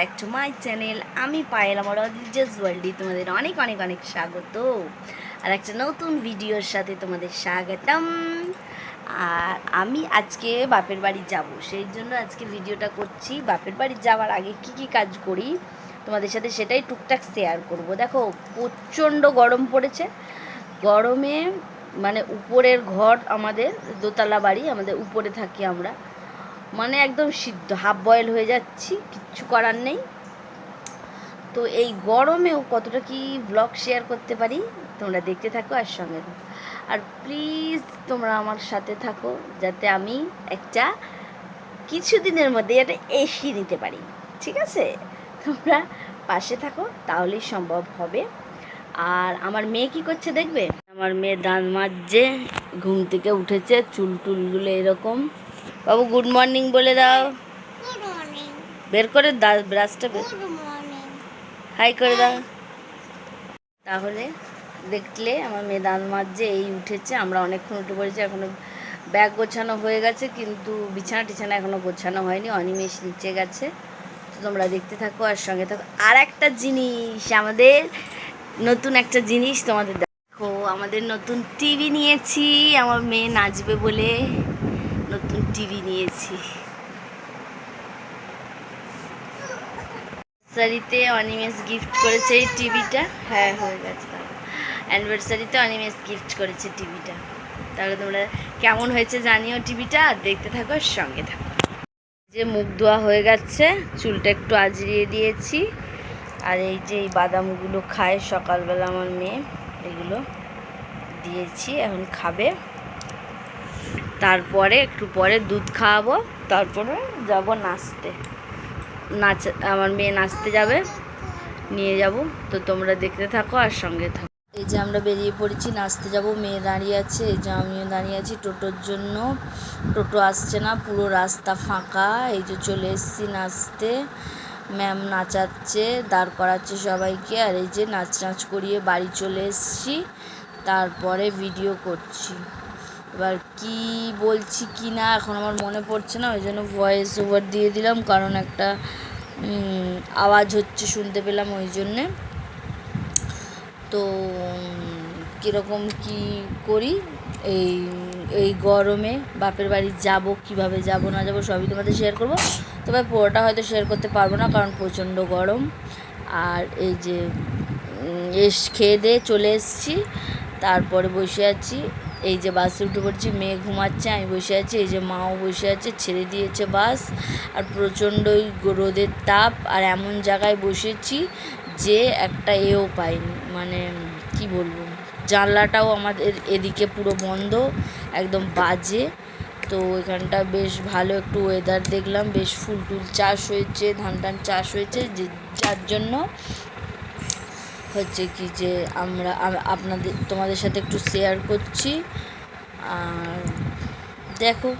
Back to my channel. আমি পায়েল, আমার অদিজেস ওয়ার্ল্ডে তোমাদের অনেক অনেক অনেক স্বাগত আর একটা নতুন ভিডিওর সাথে তোমাদের স্বাগতম। আর আমি আজকে বাপের বাড়ি যাব, সেই জন্য আজকে ভিডিওটা করছি। বাপের বাড়ি যাওয়ার আগে কি কি কাজ করি তোমাদের সাথে সেটাই টুকটাক শেয়ার করব। দেখো প্রচণ্ড গরম পড়েছে, গরমে মানে উপরের ঘর, আমাদের দোতলা বাড়ি, আমাদের উপরে থাকি আমরা, মানে একদম সিদ্ধ, হাফ বয়েল হয়ে যাচ্ছি, কিচ্ছু করার নেই। তো এই গরমেও কতটা কি ব্লগ শেয়ার করতে পারি তোমরা দেখতে থাকো আর সঙ্গে থাকো। আর প্লিজ তোমরা আমার সাথে থাকো যাতে আমি একটা কিছুদিনের মধ্যে একটা এসি নিতে পারি, ঠিক আছে? তোমরা পাশে থাকো, তাহলেই সম্ভব হবে। আর আমার মেয়ে কি করছে দেখবে? আমার মেয়ে দাঁত মাজছে, ঘুম থেকে উঠেছে, চুল টুলগুলো এরকম। বাবু গুড মর্নিং বলে দাও, বের করে দাও ব্রাশটা, বের হাই করে দাও। তাহলে দেখলে আমার মেয়ে দাঁত মাজছে, এই উঠেছে। আমরা অনেকক্ষণ উঠে পড়েছি, এখনো ব্যাগ গোছানো হয়ে গেছে কিন্তু বিছানা টিছানা এখনো গোছানো হয়নি, অনিমেষ নিচে গেছে। তো তোমরা দেখতে থাকো আর সঙ্গে থাকো। আর একটা জিনিস, আমাদের নতুন একটা জিনিস তোমাদের দেখো, আমাদের নতুন টিভি নিয়েছি। আমার মেয়ে নাচবে বলে নতুন টিভি নিয়েছি। অ্যানিভার্সারিতে অনিমেষ গিফট করেছে এই টিভিটা। হ্যাঁ হয়ে গেছে, অ্যানিভার্সারিতে অনিমেষ গিফট করেছে টিভিটা। তাহলে তোমরা কেমন হয়েছে জানিও টিভিটা, আর দেখতে থাকো, সঙ্গে থাকো। যে মুখ ধোয়া হয়ে গেছে, চুলটা একটু আজরিয়ে দিয়েছি। আর এই যে এই বাদামগুলো খায় সকালবেলা আমার মেয়ে, এগুলো দিয়েছি, এখন খাবে। তারপরে একটু পরে দুধ খাওয়াবো, তারপরে যাব নাচতে। আমার মেয়ে নাচতে যাবে, নিয়ে যাব। তো তোমরা দেখতে থাকো আর সঙ্গে থাকো। এই যে আমরা বেরিয়ে পড়েছি, নাচতে যাব। মেয়ে দাঁড়িয়ে আছে, এই যে আমিও দাঁড়িয়ে আছি টোটোর জন্য। টোটো আসছে না, পুরো রাস্তা ফাঁকা। এই যে চলে এসেছি নাচতে, ম্যাম নাচাচ্ছে, দাঁড় করাচ্ছে সবাইকে। আর এই যে নাচ করিয়ে বাড়ি চলে এসেছি, তারপরে ভিডিও করছি। এবার কি বলছি কি না এখন আমার মনে পড়ছে না, ওই জন্য ভয়েস ওভার দিয়ে দিলাম, কারণ একটা আওয়াজ হচ্ছে শুনতে পেলাম, ওই জন্যে। তো কীরকম কি করি এই এই গরমে বাপের বাড়ি যাব, কিভাবে যাব না যাব সবই তোমাদের শেয়ার করব। তবে পুরোটা হয়তো শেয়ার করতে পারবো না, কারণ প্রচণ্ড গরম। আর এই যে খেয়ে দিয়ে চলে এসেছি, তারপরে বসে আছি। এই যে বাসে উঠে পড়ছি, মেয়ে ঘুমাচ্ছে, আমি বসে আছি। এই যে মাও বসে আছে, ছেড়ে দিয়েছে বাস। আর প্রচণ্ডই রোদের তাপ, আর এমন জায়গায় বসেছি যে একটা এও পাইনি, মানে কি বলবো, জানলাটাও আমাদের এদিকে পুরো বন্ধ, একদম বাজে। তো এখানটা বেশ ভালো একটু ওয়েদার দেখলাম, বেশ ফুল টুল চাষ হয়েছে, ধান টান চাষ হয়েছে, যে যার জন্য হচ্ছে কি যে আমরা তোমাদের সাথে একটু শেয়ার করছি। আর দেখো,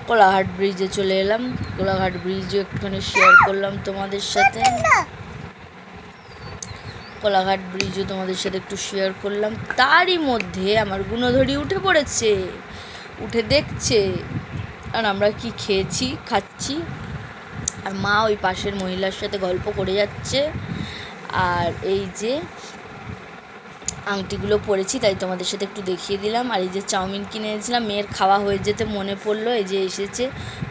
কোলাঘাট ব্রিজে চলে এলাম, কোলাঘাট ব্রিজও একটুখানি শেয়ার করলাম তোমাদের সাথে। কোলাঘাট ব্রিজও তোমাদের সাথে একটু শেয়ার করলাম। তারই মধ্যে আমার গুণধরী উঠে পড়েছে, উঠে দেখছে আর আমরা কি খাচ্ছি। আর মা ওই পাশের মহিলার সাথে গল্প করে যাচ্ছে। আর এই যে আংটিগুলো পরেছি, তাই তোমাদের সাথে একটু দেখিয়ে দিলাম। আর এই যে চাউমিন কিনে এনেছিলাম, মেয়ের খাওয়া হয়ে যেতে মনে পড়লো, এই যে এসেছে,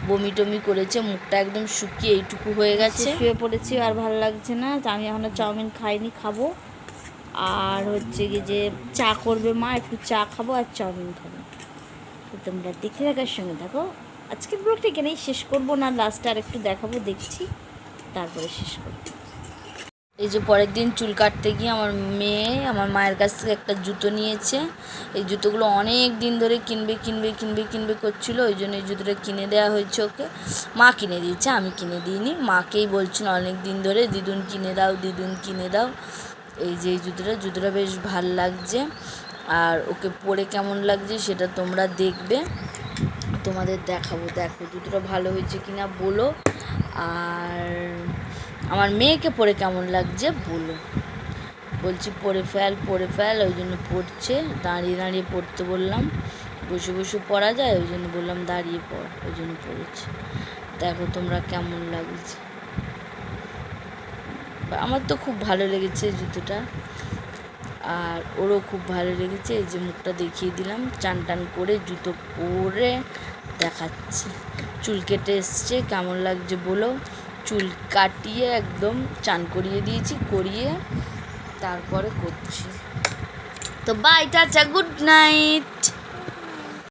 বমি টমি করেছে, মুখটা একদম শুকিয়ে এইটুকু হয়ে গেছে, শুয়ে পড়েছি, আর ভালো লাগছে না। আমি এখনও চাউমিন খাইনি, খাবো। আর হচ্ছে কি যে চা করবে মা, একটু চা খাবো আর চাউমিন খাবো। তো তোমরা দেখে থাকার সঙ্গে থাকো। আজকের ব্লগটা এখানেই শেষ করবো না, লাস্টে আর একটু দেখাবো, দেখছি, তারপরে শেষ করবো। এই যে পরের দিন চুল কাটতে গিয়ে আমার মেয়ে আমার মায়ের কাছ থেকে একটা জুতো নিয়েছে। এই জুতোগুলো অনেক দিন ধরে কিনবে করছিলো, ওই জন্য এই জুতোটা কিনে দেওয়া হয়েছে ওকে। মা কিনে দিয়েছে, আমি কিনে দিইনি, মাকেই বলছিল অনেক দিন ধরে, দিদুন কিনে দাও। এই যে এই জুতোটা বেশ ভাল লাগছে, আর ওকে পরে কেমন লাগছে সেটা তোমরা দেখবে, তোমাদের দেখাবো। দেখো জুতোটা ভালো হয়েছে কিনা বলো, আর আমার মেয়েকে পরে কেমন লাগছে বলো। বলছি পরে ফেল, ওই জন্য পড়ছে, দাঁড়িয়ে পড়তে বললাম, বসে পড়া যায়, ওই জন্য বললাম দাঁড়িয়ে পড়, ওই জন্য পড়েছে। দেখো তোমরা কেমন লাগছে। আমার তো খুব ভালো লেগেছে জুতোটা, আর ওরও খুব ভালো লেগেছে। এই যে মুখটা দেখিয়ে দিলাম, চান টান করে জুতো পরে দেখাচ্ছি। চুল কেটে এসছে, কেমন লাগছে বলো। চুল কাটিয়ে একদম চান করিয়ে দিয়েছি, করিয়ে তারপরে করছি। তো বাই, টাটা, গুড নাইট।